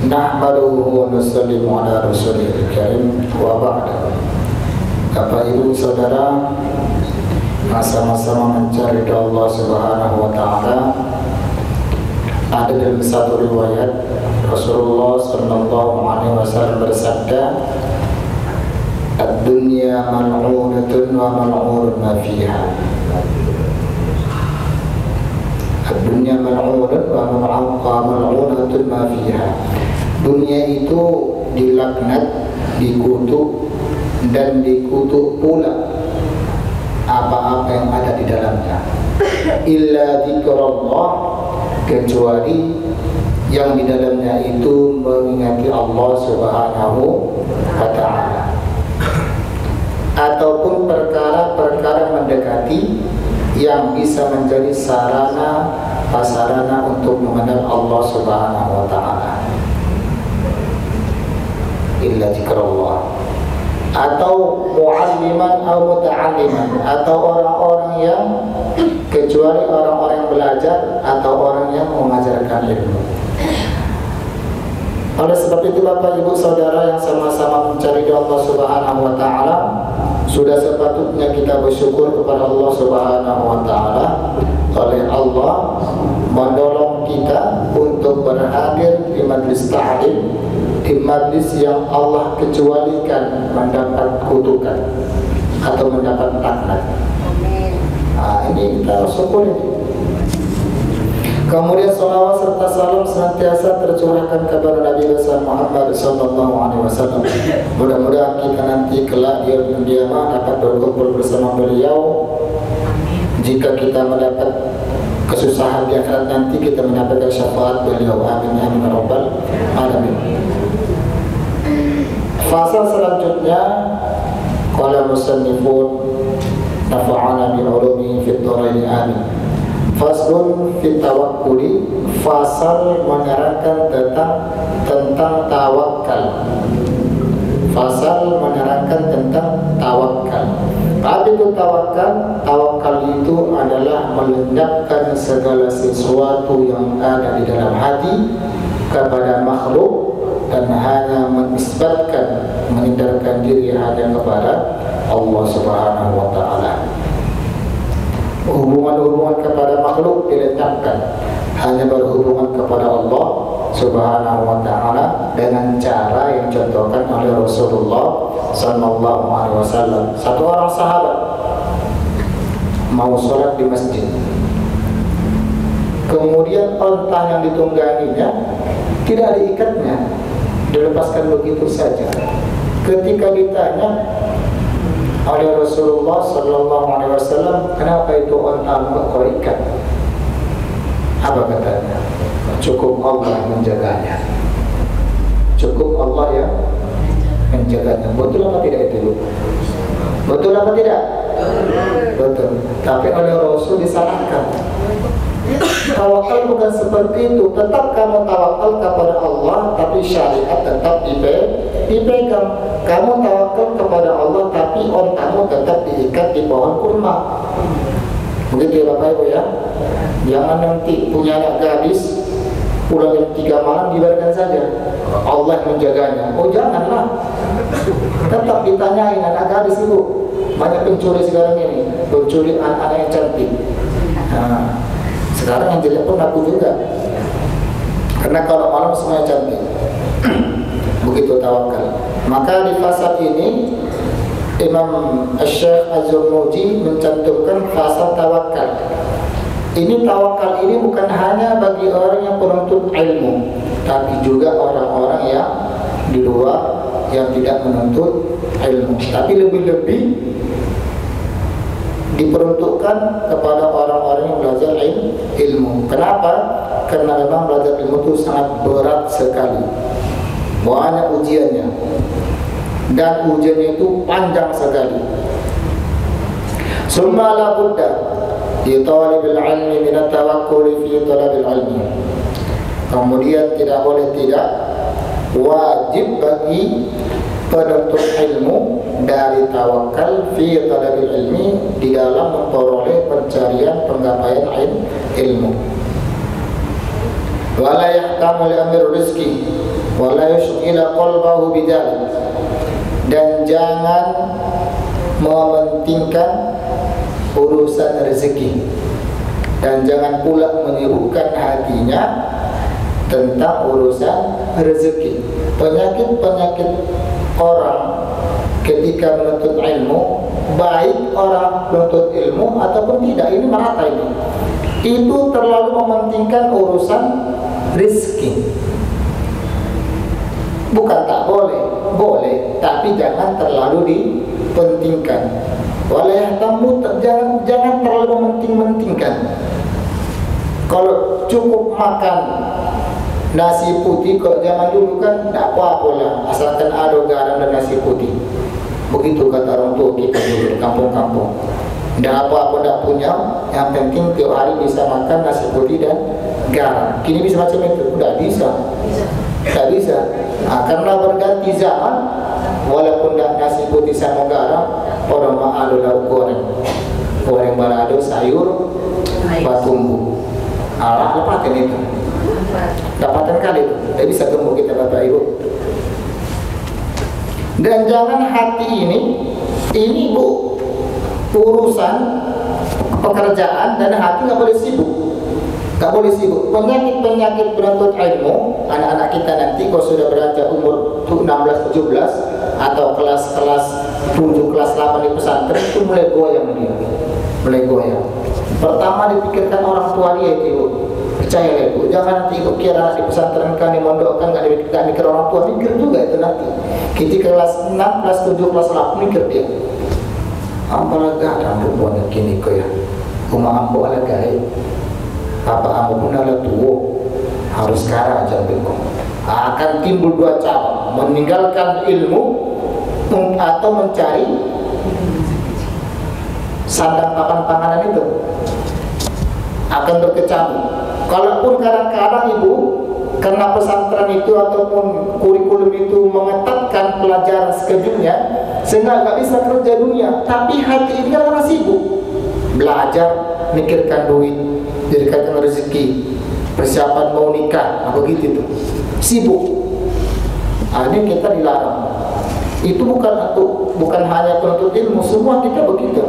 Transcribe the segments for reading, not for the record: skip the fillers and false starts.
Nahmaduhu wa nusallimu ala rasulil karim wa ba'd. Bapak Ibu Saudara, sama-sama mencari ridha Allah Subhanahu wa taala. Ada dalam satu riwayat Rasulullah sallallahu alaihi wasallam bersabda, "Ad-dunya mal'unatun wa mal'unun ma fiha." Ad-dunya mal'unatun wa mal'unatun ma fiha. Dunia itu dilaknat, dikutuk, dan dikutuk pula apa-apa yang ada di dalamnya. Illa dzikrullah, kecuali yang di dalamnya itu mengingati Allah Subhanahu wa ta'ala, ataupun perkara-perkara mendekati yang bisa menjadi sarana prasarana untuk mengenal Allah Subhanahu wa ta'ala. Illa dzikrullah, atau mu'alliman atau muta'alliman, atau orang-orang yang, kecuali orang-orang yang belajar atau orang yang mengajarkan ilmu. Oleh sebab itu Bapak Ibu Saudara yang sama-sama mencari Allah Subhanahu wa ta'ala, sudah sepatutnya kita bersyukur kepada Allah Subhanahu wa ta'ala oleh Allah mendorong kita untuk berhadir di majlis ta'lim, di majlis yang Allah kecualikan mendapat kutukan atau mendapat laknat. Ini kita syukuri. Kemudian salawat serta salam senantiasa tercurahkan kepada Nabi besar Muhammad sallallahu alaihi wasallam. Mudah-mudahan kita nanti kelak di dunia kiamat dapat berkumpul bersama beliau. Jika kita mendapat kesusahan di akhirat nanti, kita mendapatkan syafaat beliau. Amin amin ya rabbal alamin. Fasa selanjutnya, qala musannifun nafa'ana bi ulumi fid dharain amin. Faslun fit tawakkuli, fasal menerangkan tentang tawakal. Fasal menerangkan tentang tawakal. Apa itu tawakal? Tawakal itu adalah melenyapkan segala sesuatu yang ada di dalam hati kepada makhluk dan hanya menisbatkan, menghindarkan diri hanya kepada Allah Subhanahu wa ta'ala. Hubungan-hubungan kepada makhluk dilenyapkan, hanya berhubungan kepada Allah Subhanahu wa ta'ala dengan cara yang dicontohkan oleh Rasulullah sallallahu alaihi wasallam. Satu orang sahabat mau sholat di masjid, kemudian onta yang ditungganginya tidak diikatnya, dilepaskan begitu saja. Ketika ditanya oleh Rasulullah sallallahu alaihi wasallam, kenapa itu onta kau ikat? Apa katanya? Cukup Allah menjaganya. Cukup Allah yang menjaganya. Betul apa tidak itu? Betul apa tidak? Betul. Tapi oleh Rasul disalahkan. Tawakal bukan seperti itu. Tetap kamu tawakal kepada Allah, tapi syariat tetap dipegang. Kamu tawakal kepada Allah, tapi ontamu tetap diikat di pohon kurma. Begitu ya Bapak Ibu ya. Jangan nanti punya anak gadis pulang jam 3 malam dibiarkan saja, Allah menjaganya. Oh janganlah. Tetap ditanyain anak gadis itu. Banyak pencuri sekarang ini, pencuri anak-anak yang cantik. Nah, sekarang yang jelek pun aku juga. Karena kalau malam semuanya cantik. Begitu tawakal. Maka di fasal ini Imam Syekh Az-Zarnuji mencantumkan fasal tawakal. Ini tawakal ini bukan hanya bagi orang yang penuntut ilmu, tapi juga orang-orang yang di luar yang tidak menuntut ilmu. Tapi lebih-lebih diperuntukkan kepada orang-orang yang belajar ilmu. Kenapa? Karena memang belajar ilmu itu sangat berat sekali. Banyak ujiannya. Dan ujiannya itu panjang sekali. Summa la budda di talibil ilmi min at-tawakkul fi talabil ilmi. Kemudian tidak boleh tidak, wajib bagi penuntut ilmu dari tawakal fi talabil ilmi, di dalam memperoleh pencarian penggapaian ilmu. Wala yahtamu li amri rizki, wala yushghila qalbahu bidzalik, dan jangan mementingkan urusan rezeki, dan jangan pula menyibukkan hatinya tentang urusan rezeki. Penyakit-penyakit orang ketika menuntut ilmu, baik orang menuntut ilmu ataupun tidak, ini merata ini. Itu terlalu mementingkan urusan rezeki. Bukan tak boleh, boleh, tapi jangan terlalu dipentingkan. Walayah tamu, jangan terlalu mementingkan. Kalau cukup makan nasi putih, kalau zaman dulu kan tak apa-apa lah, asalkan ada garam dan nasi putih. Begitu kata orang tua kita dulu di kampung-kampung. Tidak apa-apa tak punya, yang penting tiap hari bisa makan nasi putih dan garam. Kini bisa macam itu? Tidak bisa. Tak bisa. Nah, karena berganti zaman, walaupun dah nasi putih sama garam, orang ada lauk goreng balado, sayur, batumbu. Allah dapatkan itu. Dapatkan kali itu. Tak bisa gemuk kita Bapak Ibu. Dan jangan hati ini bu, urusan pekerjaan dan hati nggak boleh sibuk. Tak boleh sibuk. Penyakit-penyakit penuntut ilmu, anak-anak kita nanti kalau sudah beranjak umur 16-17 atau kelas 7, kelas 8 di pesantren, itu mulai goyang dia. Mulai goyang. Pertama dipikirkan orang tua dia itu. Percayalah ibu, jangan nanti ibu kira anak di pesantren kan, di mondok kan, gak mikir orang tua, mikir juga itu nanti. Ketika kelas 6, kelas 7, kelas 8 mikir dia. Ampun agak ada buahnya kini kau ya. Rumah ambo ala gaya. Apa ambo pun ala tua. Harus sekarang aja bengkok. Akan timbul dua cabang, meninggalkan ilmu atau mencari sandang papan panganan itu. Akan berkecamuk. Kalaupun kadang-kadang ibu, karena pesantren itu ataupun kurikulum itu mengetatkan pelajaran sekejupnya, sehingga nggak bisa kerja dunia, tapi hati ini kan orang sibuk belajar, mikirkan duit, jadikan rezeki, persiapan mau nikah, begitu tuh, sibuk. Ini kita dilarang. Itu bukan hanya penuntut ilmu, semua kita begitu.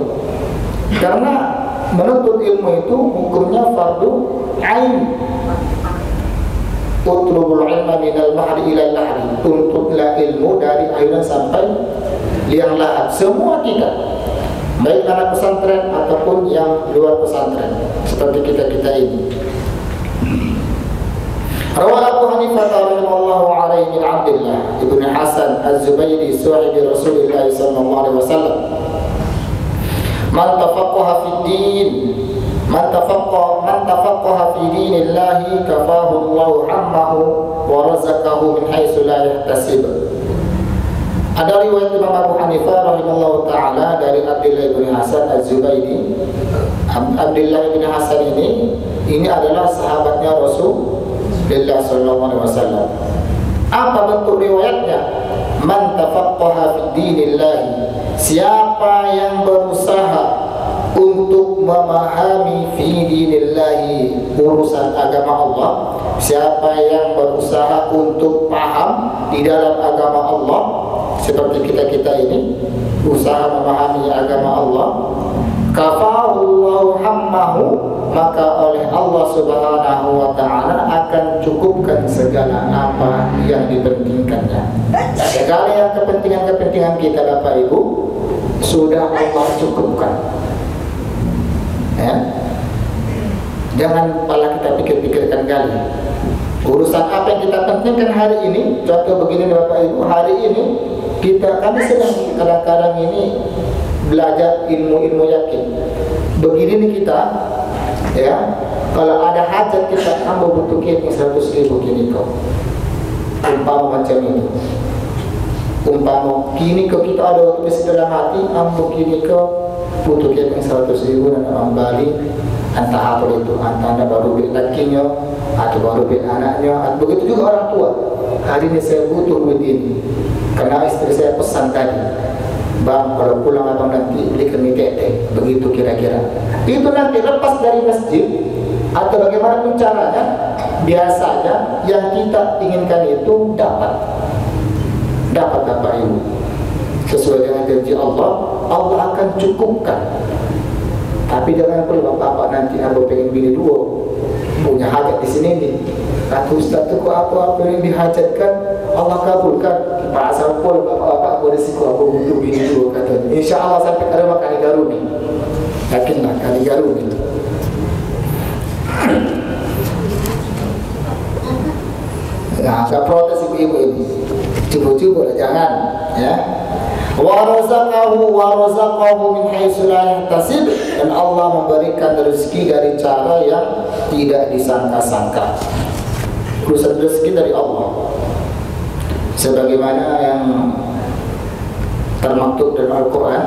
Karena menuntut ilmu itu hukumnya fardu ain. Utlubul ilma minal mahdi ilal lahdi, tuntutlah ilmu dari ayunan sampai liang lahat. Semua kita, baik anak pesantren ataupun yang luar pesantren, seperti kita ini. Rawal Abu Hanifah radhiyallahu alaihi bin Abdullah ibn Hasan Az-Zubaydi sahibi Rasulullah sallallahu alaihi wasallam, man tafaqqaha fid din, man tafaqqaha fi dinillahi kafahu Allahu hammahu wa razaqahu min haitsu la yahtasib. Ada riwayat Imam Abu Hanifah rahimahullah taala dari Abdullah bin Hasan Az-Zubaydi. Abdullah bin Hasan ini adalah sahabatnya Rasulullah sallallahu alaihi wasallam. Apa bentuk riwayatnya? Man tafaqqaha fi dinillahi, siapa yang berusaha untuk memahami fi dinillahi, urusan agama Allah, siapa yang berusaha untuk paham di dalam agama Allah, seperti kita ini usaha memahami agama Allah, kafahullahu hammahu, maka oleh Allah subhanahu wa ta'ala akan cukupkan segala apa yang dipentingkannya. Segala yang kepentingan kita Bapak Ibu sudah Allah cukupkan ya. Jangan malah kita pikir-pikirkan kali urusan apa yang kita pentingkan hari ini. Contoh begini Bapak Ibu, hari ini kami sedang kadang-kadang ini belajar ilmu-ilmu yakin. Begini nih kita ya, kalau ada hajat kita, kamu butuh kini 100.000 kini kau, umpama macam ini. Umpama kini kau kita ada waktu dalam hati, kamu kini kau butuh kini 100.000 dan orang Bali, entah apa itu, entah anda baru beli lakinya atau baru beli anaknya, atau begitu juga orang tua. Hari ini saya butuh duit ini, karena istri saya pesan tadi, bang kalau pulang abang nanti belikan mie tete, begitu kira-kira. Itu nanti lepas dari masjid atau bagaimanapun caranya, biasanya yang kita inginkan itu dapat Bapak Ibu. Sesuai dengan janji Allah, Allah akan cukupkan. Tapi jangan perlu Bapak nanti aku pengen bini dua, punya hajat di sini nih. Kata Ustaz tu kok apa yang dihajatkan Allah kabulkan. Pak asal pun Bapak boleh siku aku butuh bini dua kata. Insya Allah sampai kada makan garu nih. Yakinlah kali garu nih. Nah, saya protes ibu-ibu ini. Cuba-cuba jangan, ya. Wa razaqahu min haitsu la yahtasib, dan Allah memberikan rezeki dari cara yang tidak disangka-sangka. Urusan rezeki dari Allah. Sebagaimana yang termaktub dalam Al-Quran,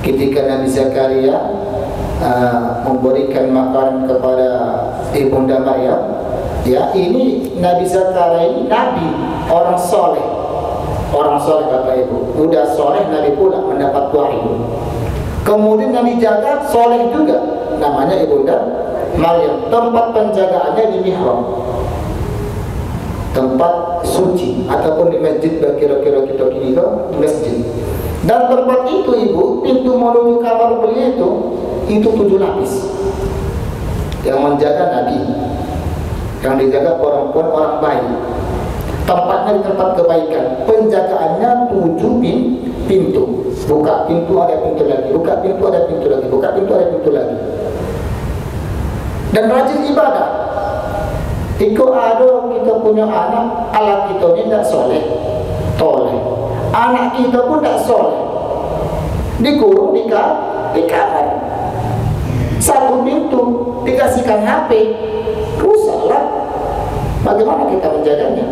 ketika Nabi Zakaria memberikan makanan kepada Ibunda Maryam. Ya, ini Nabi Zakaria ini nabi, orang soleh Bapak Ibu. Udah soleh, Nabi pula mendapat wahyu. Kemudian Nabi jaga soleh juga, namanya Ibunda Maryam. Tempat penjagaannya di mihrab, tempat suci, ataupun di masjid. Kira-kira kita kini di masjid. Dan tempat itu Ibu, pintu menuju kamar beliau itu 7 lapis yang menjaga Nabi, yang dijaga perempuan orang baik. Tempatnya di tempat kebaikan. Penjagaannya 7 pintu. Buka pintu ada pintu lagi, buka pintu ada pintu lagi, buka pintu ada pintu lagi. Dan rajin ibadah. Iko ada kita punya anak, alat kita ini tidak soleh, toleh. Anak kita pun tidak soleh, dikurung di kamar. Satu pintu dikasihkan HP, rusaklah. Bagaimana kita menjaganya?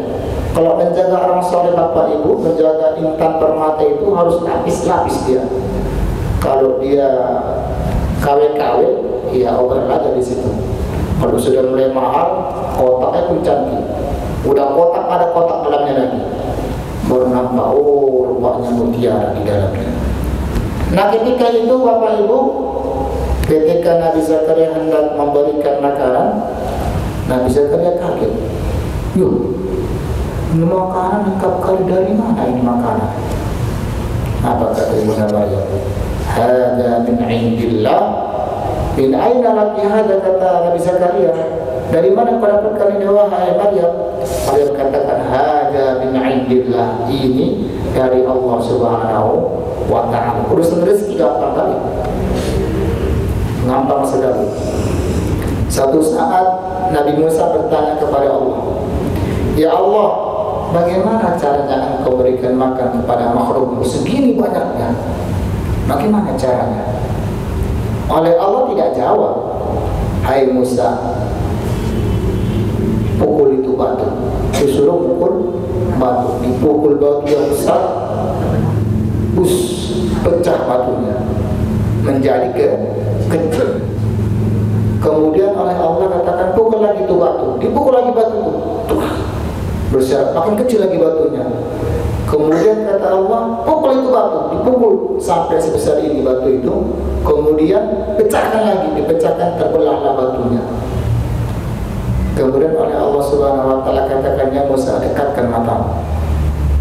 Kalau menjaga orang soleh Bapak Ibu, menjaga intan permata itu harus lapis-lapis dia. Kalau dia KW-KW, ya overlap di situ. Kalau sudah mulai mahal, kotaknya pun cantik. Udah kotak, ada kotak dalamnya lagi. Baru nampak, oh rupanya mutiara di dalamnya. Nah ketika itu Bapak Ibu, ketika Nabi Zakaria hendak memberikan makanan, Nabi Zakaria kaget. Yuk, ini makanan lengkap kali, dari mana ini makanan? Apa kata Ibunda Maryam? Hada min indillah. Min aina laki hada, kata Nabi Zakaria. Dari mana kau dapatkan ini wahai Maryam? Maryam katakan hada min indillah. Ini dari Allah Subhanahu wa ta'ala. Urusan rezeki gampang kali, gampang sekali. Satu saat Nabi Musa bertanya kepada Allah, ya Allah, bagaimana caranya Engkau berikan makan kepada makhluk segini banyaknya? Bagaimana caranya? Oleh Allah tidak jawab. Hai Musa, pukul itu batu. Disuruh pukul batu, dipukul batu yang besar, pecah batunya menjadi kecil. Kemudian oleh Allah katakan pukul lagi itu batu, dipukul lagi batu itu, besar, makin kecil lagi batunya. Kemudian kata Allah, pukul itu batu, dipukul sampai sebesar ini batu itu. Kemudian pecahkan lagi, dipecahkan, terbelahlah batunya. Kemudian oleh Allah Subhanahu wa ta'ala katakannya, Musa, dekatkan matamu.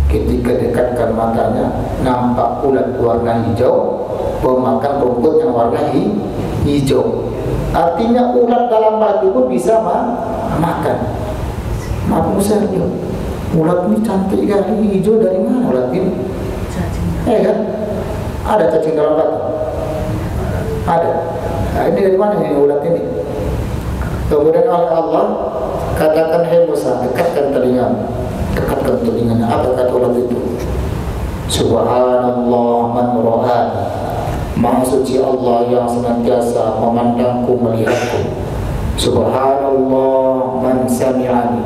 Ketika dekatkan matanya, nampak ulat warna hijau memakan rumput yang warna hijau. Artinya ulat dalam batu pun bisa makan. Maka Musa lihat, ulat ini cantik kali, hijau, dari mana ulat ini? Kan? Ada cacing dalam batu? Ada. Nah, ini dari mana ini ulat ini? Kemudian oleh Allah katakan, hai Musa, dekatkan telingamu. Dekatkan telinganya. Apa kata ulat itu? Subhanallah man ro'an. Maha suci Allah yang senantiasa memandangku, melihatku. Subhanallah man sami'ani.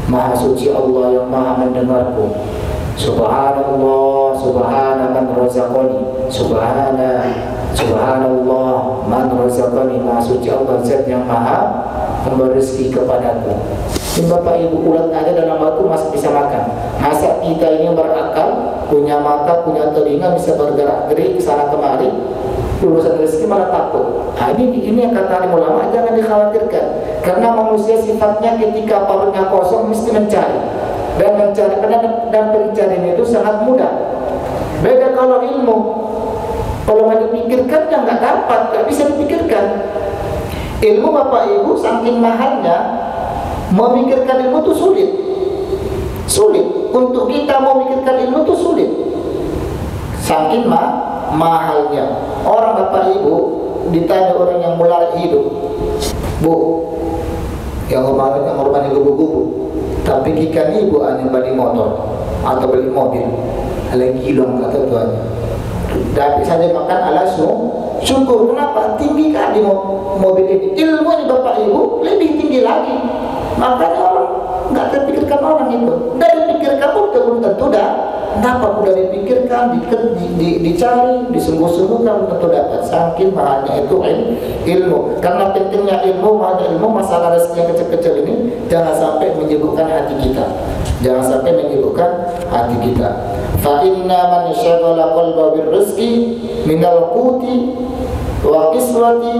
Maha suci Allah yang maha mendengarku. Subhanallah, subhana man razaqani. Subhanallah man razaqani. Maha suci Allah zat yang maha memberi rezeki kepadaku. Ini Bapak Ibu, ulat ada dalam batu masih bisa makan. Masa kita ini berakal, punya mata, punya telinga, bisa bergerak-gerik ke sana kemari, urusan rezeki malah takut. Nah, ini yang kata ulama, jangan dikhawatirkan, karena manusia sifatnya ketika perutnya kosong mesti mencari dan pencarian itu sangat mudah. Beda kalau ilmu, kalau nggak dipikirkan ya nggak dapat, nggak bisa dipikirkan. Ilmu Bapak Ibu saking mahalnya, memikirkan ilmu itu sulit. Untuk kita memikirkan ilmu itu sulit. Saking mahalnya. Orang Bapak Ibu ditanya orang yang mulai hidup, Bu, yang hormati gubu-gubu, tapi ikan ibu hanya beli motor atau beli mobil, lagi hilang kata tuanya. Tapi saja makan alasu, syukur. Kenapa? Tinggi kali mobil ini. Ilmu ini Bapak Ibu lebih tinggi lagi. Makanya orang nggak terpikirkan orang itu. Dari pikirkan pun belum tentu dah. Kenapa udah dipikirkan, dicari, disungguh-sungguhkan tentu dapat. Saking mahalnya itu ilmu. Karena pentingnya ilmu, mahalnya ilmu, masalah rezeki yang kecil-kecil ini jangan sampai menyibukkan hati kita. Jangan sampai menyibukkan hati kita. Fa inna man syaghala qalbahu birrizqi minal quti wa qiswati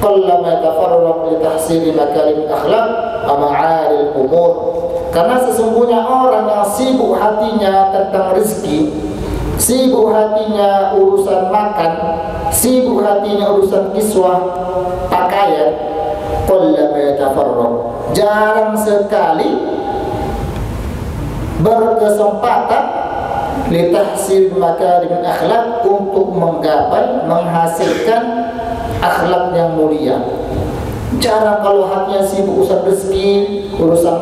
qallama tafarraq li tahsili makarim akhlaq wa ma'alil umur. Karena sesungguhnya orang yang sibuk hatinya tentang rezeki, sibuk hatinya urusan makan, sibuk hatinya urusan kiswah, pakaian, qallama tafarraq, jarang sekali berkesempatan litahsil makarim akhlak, untuk menggapai, menghasilkan akhlak yang mulia. Jarang kalau hatinya sibuk urusan rezeki, urusan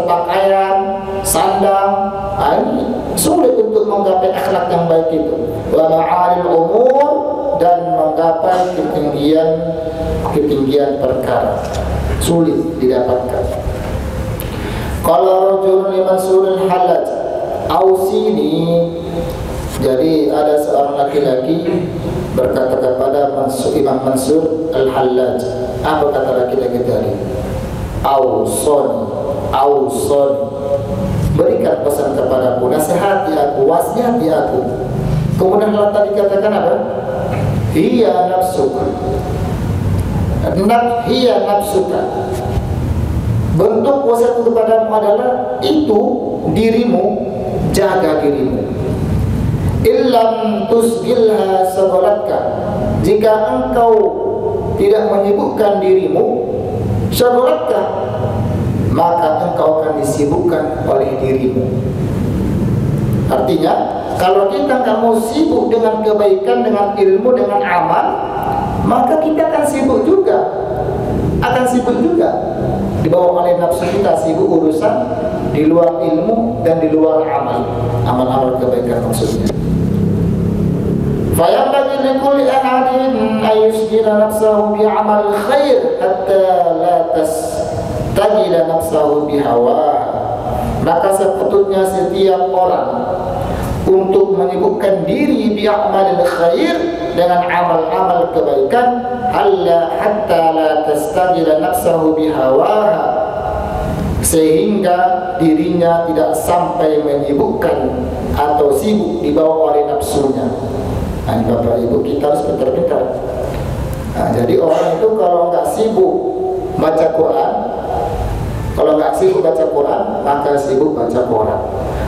pakaian, sandang. Ini sulit untuk menggapai akhlak yang baik itu. Wa ma'alil umur, dan menggapai ketinggian perkara, sulit didapatkan. Kalau rajul liman surul halaj ausini, jadi ada seorang laki-laki berkata kepada Imam Mansur Al-Hallaj, apa kata laki-laki tadi? Ausoni, berikan pesan kepadaku, nasihati aku, wasihati aku. Kemudian Allah tadi katakan apa? Hiya nafsuka, hiya nafsuka. Bentuk wasiat kepadamu adalah itu dirimu, jaga dirimu. Illam tusgilha sagolatka, jika engkau tidak menyibukkan dirimu, sagolatka, maka engkau akan disibukkan oleh dirimu. Artinya, kalau kita nggak mau sibuk dengan kebaikan, dengan ilmu, dengan amal, maka kita akan sibuk juga, dibawa oleh nafsu kita, sibuk urusan di luar ilmu dan di luar amal kebaikan maksudnya. Fayambagi likulli ahadin ayusjila nafsahu bi'amal khair hatta la tastajila nafsahu bihawa. Maka sepatutnya setiap orang untuk menyibukkan diri bi'amal khair, dengan amal-amal kebaikan, hatta la tastajila nafsahu bihawa, sehingga dirinya tidak sampai menyibukkan atau sibuk dibawa oleh nafsunya. Nah, Bapak Ibu, kita harus pintar-pintar. Nah, jadi orang itu kalau nggak sibuk baca Quran, maka sibuk baca Quran.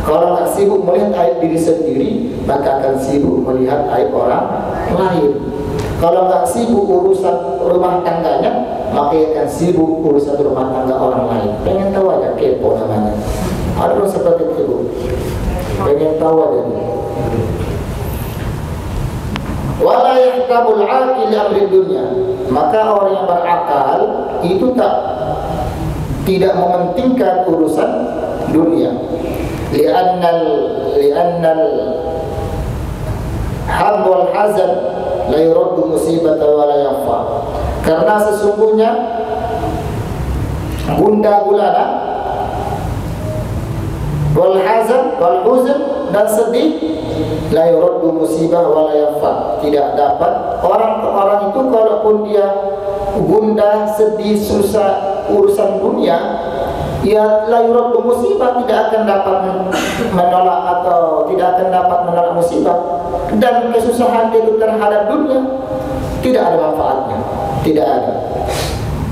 Kalau nggak sibuk melihat aib diri sendiri, maka akan sibuk melihat aib orang lain. Kalau nggak sibuk urusan rumah tangganya, maka akan sibuk urusan rumah tangga orang lain. Pengen tahu aja, kepo namanya. Ada seperti itu, pengen tahu aja. Wala yahtabul aqil amri dunya, maka orang yang berakal itu tidak mementingkan urusan dunia. Li'annal ham wal hazan la yuraddu musibata wa la yafa. Karena sesungguhnya gundah gulana, wal hazan wal huzn, dan sedih, la yuraddu musibah wa la yafa, tidak dapat. Orang itu kalaupun dia gundah, sedih, susah urusan dunia, ya la yuraddu musibah, tidak akan dapat menolak atau tidak akan dapat menolak musibah. Dan kesusahan itu terhadap dunia tidak ada manfaatnya, tidak ada.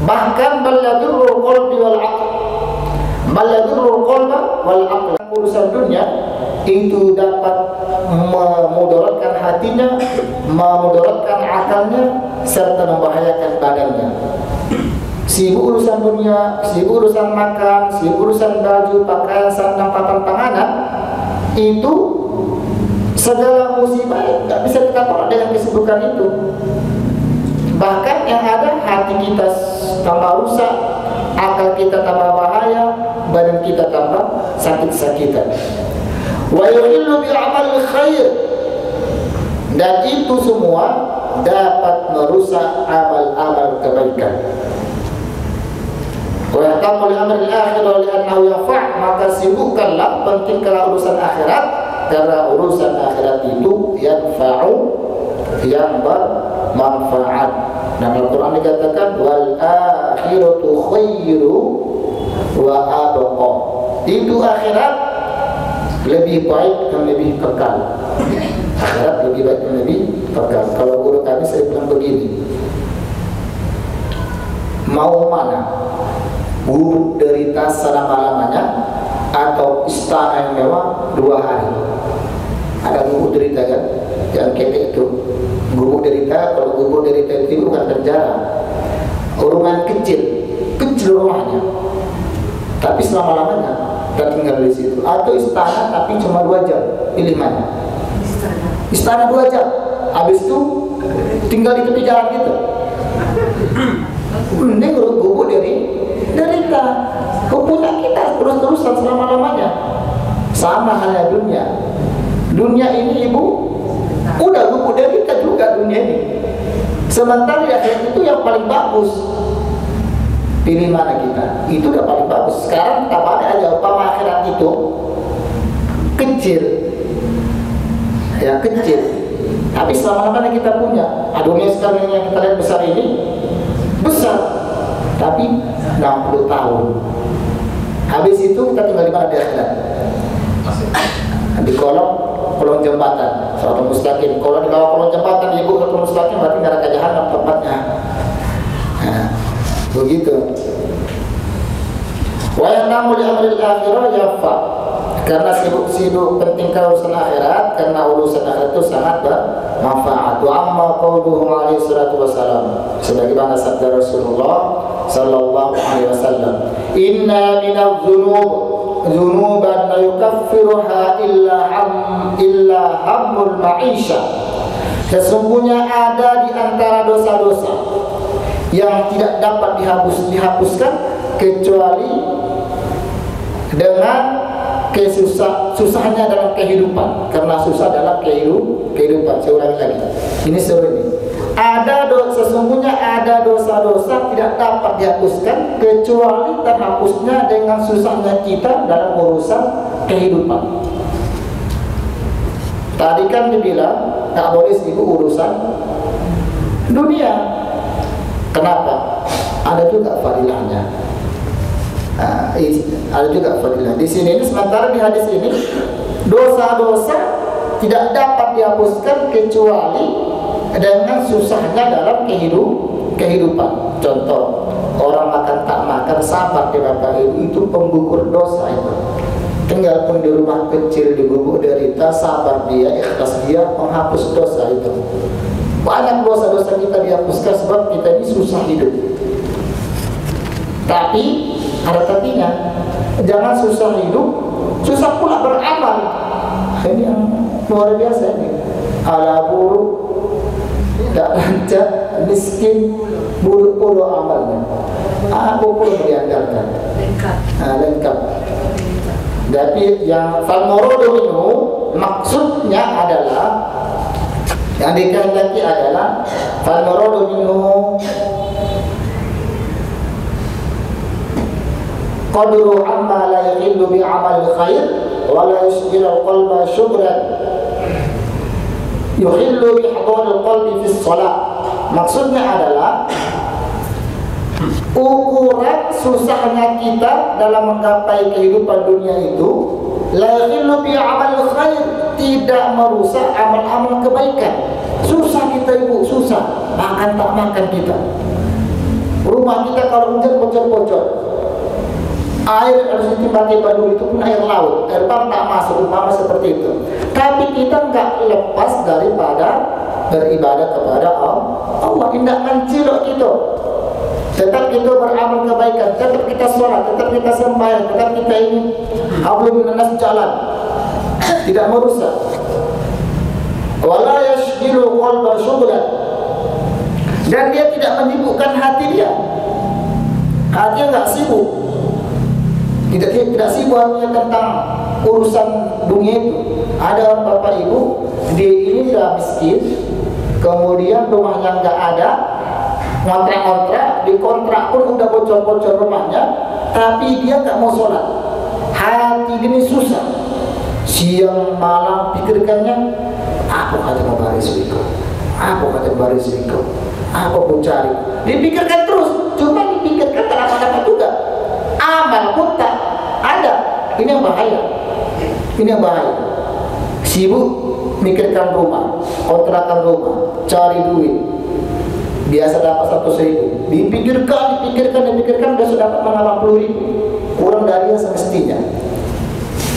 Bahkan bal yadurrul qalbi wal aql, bal yadurrul qalba wal aql. Urusan dunia itu dapat memudaratkan hatinya, memudaratkan akalnya, serta membahayakan badannya. Sibuk urusan dunia, sibuk urusan makan, sibuk urusan baju, pakaian, sandang, papan panganan, itu segala musibah tidak bisa kita tolak dengan kesibukan itu. Bahkan yang ada hati kita tambah rusak, akal kita tambah bahaya, badan kita tambah sakit-sakitan. Wa yuhillu bi'amal khair, dan itu semua dapat merusak amal-amal kebaikan. Wa yahtamu li amri al-akhirah li'annahu yafa', maka sibukkanlah, pentingkanlah urusan akhirat, karena urusan akhirat itu yanfa'u, yang bermanfaat. Nah, Al-Quran dikatakan wal akhiratu khairu wa abqa, itu akhirat lebih baik dan lebih kekal. Akhirat lebih baik dan lebih kekal. Kalau guru kami saya bilang begini, mau mana? Guru derita selama-lamanya atau istana yang mewah 2 hari? Ada guru derita kan? Yang ketek itu guru derita. Kalau guru derita itu bukan penjara, rumah kecil rumahnya, tapi selama-lamanya kita tinggal di situ. Atau istana tapi cuma 2 jam, pilih mana? Istana 2 jam, habis itu tinggal di tepi jalan gitu. Mending guru derita, punya kita terus-terusan selama-lamanya. Sama halnya dunia. Dunia ini ibu udah guru derita juga dunia ini. Sementara ya itu yang paling bagus. Pilih mana kita? Itu udah paling bagus. Sekarang kita pakai aja upama akhirat itu kecil, ya kecil. Tapi selama-lamanya kita punya. Dunia sekarang yang kita lihat besar ini besar, tapi 60 tahun. Habis itu kita tinggal di mana? Di akhirat. Di kolong jembatan, Siratal Mustaqim. Kalau di bawah kolong jembatan ibu Siratal Mustaqim, berarti neraka jahanam tempatnya. Nah, begitu. Wa yanamu li amril akhirah yafa, karena sibuk penting urusan akhirat, karena urusan akhirat itu sangat bermanfaat. Wa amma qauluhu alaihi salatu wasalam, sebagaimana sabda Rasulullah sallallahu alaihi wasallam, inna minadz dzunuban la yukaffiruha illa hammul ma'isha, sesungguhnya ada di antara dosa-dosa yang tidak dapat dihapuskan kecuali dengan susahnya dalam kehidupan. Karena susah dalam kehidupan. Saya ulangi lagi, ini seru ini. Sesungguhnya ada dosa-dosa tidak dapat dihapuskan kecuali terhapusnya dengan susahnya kita dalam urusan kehidupan. Tadi kan dibilang tak boleh sibuk urusan dunia. Kenapa? Ada juga fadilahnya. Ada juga fadilah. Di sini sementara di hadis ini dosa-dosa tidak dapat dihapuskan kecuali dengan susahnya dalam kehidupan. Contoh, orang makan tak makan, sabar di bapak ibu, itu penggugur dosa itu. Tinggal pun di rumah kecil di gubuk derita, sabar dia, ikhlas dia, menghapus dosa itu. Banyak dosa-dosa kita dihapuskan sebab kita ini susah hidup. Tapi ada tapinya, jangan susah hidup, susah pula beramal. Ini yang luar biasa ini. Ala buruk, tak lancar, miskin, buruk-buruk amalnya. Aku pun diandalkan. Lengkap. Tapi yang falmorodo itu maksudnya adalah, yang dikehendaki adalah falmorodo minhu qadru amma la yahillu bi amal khair wa la yusghil al-qalba syubran yuhillu bi hadar al-qalbi fi shalah. Maksudnya adalah ukuran susahnya kita dalam menggapai kehidupan dunia itu la yahillu bi amal khair, tidak merusak amal-amal kebaikan. Susah kita ibu, susah. Makan tak makan kita. Rumah kita kalau hujan bocor-bocor. Air harus ditimba-timba dulu, itu pun air laut. Air pump tak masuk, umpama seperti itu. Tapi kita nggak lepas daripada beribadah kepada Allah. Tidak mencilok itu. Tetap kita beramal kebaikan, tetap kita sholat, tetap kita sembahyang, tetap kita ini hablum minan jalan. Tidak merusak. Wala yashghilu qalba syughlan. Dan dia tidak menyibukkan hati dia. Hatinya nggak sibuk. Tidak sibuk hatinya tentang urusan dunia itu. Ada orang bapak ibu, dia ini sudah miskin, kemudian rumahnya nggak ada, ngontrak-ngontrak, dikontrak pun udah bocor-bocor rumahnya, tapi dia nggak mau sholat. Hati ini susah. Siang malam pikirkannya, apa kata baris wiko, apa kata baris wiko, apa pun cari. Dipikirkan terus, cuma dipikirkan tak apa-apa juga. Amal pun tak ada. Ini yang bahaya. Ini yang bahaya. Sibuk mikirkan rumah, kontrakan rumah, cari duit. Biasa dapat 100.000, dipikirkan sudah dapat 80.000, kurang dari yang semestinya.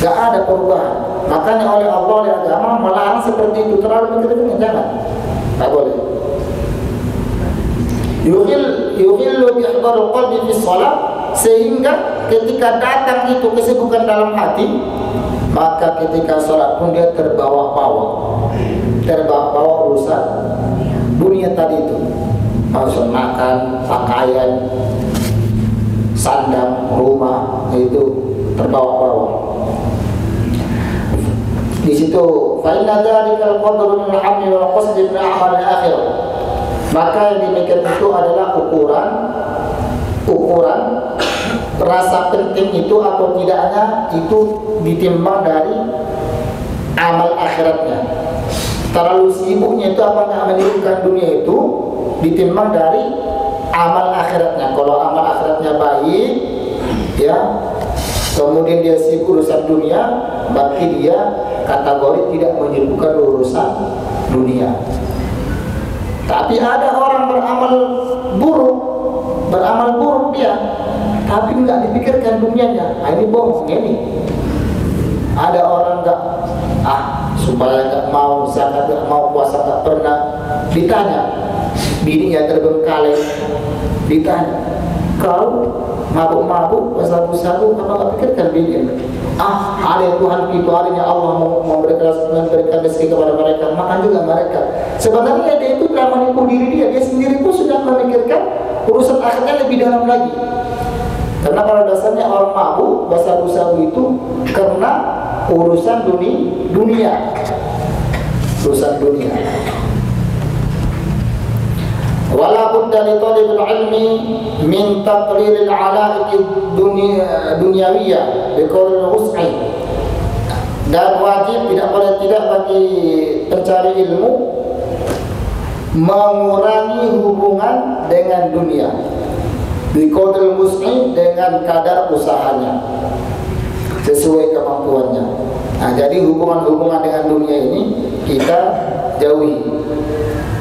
Gak ada perubahan. Makanya oleh Allah, oleh agama melarang seperti itu. Terlalu mikirkan, jangan. Tak boleh. Yughillu bi'ihdarul qalbi fi shalah, sehingga ketika datang itu kesibukan dalam hati, maka ketika sholat pun dia terbawa-bawa urusan dunia tadi itu. Maksud makan, pakaian, sandang, rumah, itu terbawa-bawa. Di situ fa inna dzalikal qadru min al-hamli wal qasdi min a'mal al-akhir. Maka yang demikian itu adalah ukuran rasa penting itu atau tidaknya itu ditimbang dari amal akhiratnya. Terlalu sibuknya itu apa nggak menunjukkan dunia itu ditimbang dari amal akhiratnya. Kalau amal akhiratnya baik, ya, kemudian dia sibuk urusan dunia, berarti dia kategori tidak menyibukkan urusan dunia. Tapi ada orang beramal buruk dia, tapi nggak dipikirkan dunianya. Ini bohong ini. Ada orang nggak, supaya nggak mau zakat, nggak mau puasa, nggak pernah ditanya. Bininya terbengkalai, ditanya, kau mabuk-mabuk, sabu-sabu, apa nggak pikirkan bininya? Ada Tuhan itu, adanya Allah mau memberikan rezeki kepada mereka, makan juga mereka. Sebenarnya dia itu telah menipu diri dia sendiri pun sudah memikirkan urusan akhirnya lebih dalam lagi. Karena pada dasarnya orang mabuk, sabu-sabu itu karena urusan dunia. Urusan dunia. Wala budda li talibil ilmi min taqlilil ala'iq dunyawiyah biqaulil wus'i. Dan wajib tidak boleh tidak bagi pencari ilmu mengurangi hubungan dengan dunia biqaulil wus'i, dengan kadar usahanya sesuai kemampuannya. Jadi hubungan-hubungan dengan dunia ini kita jauhi.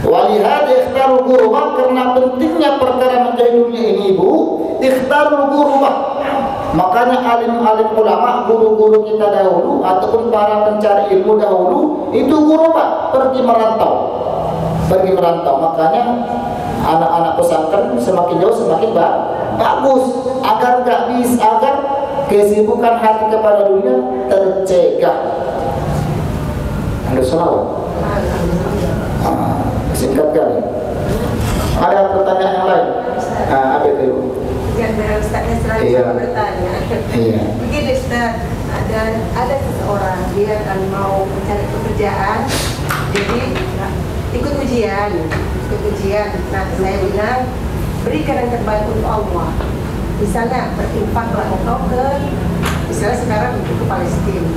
Walihada ikhtarul ghurubah, karena pentingnya perkara mencari dunia ini ibu, ikhtarul ghurubah. Makanya alim-alim ulama, guru-guru kita dahulu ataupun para pencari ilmu dahulu itu ghurubah, pergi merantau. Makanya anak-anak pesantren semakin jauh semakin bagus, agar kesibukan hati kepada dunia tercegah. Ada salawat. Singkat kali. Ada pertanyaan yang lain? Apa itu? Yang Ustaznya selalu bertanya. Iya. Begini Ustaz, ada seseorang dia kan mau mencari pekerjaan, jadi ikut ujian. Nah, saya bilang berikan yang terbaik untuk Allah. Misalnya berinfaklah engkau misalnya sekarang ke Palestina.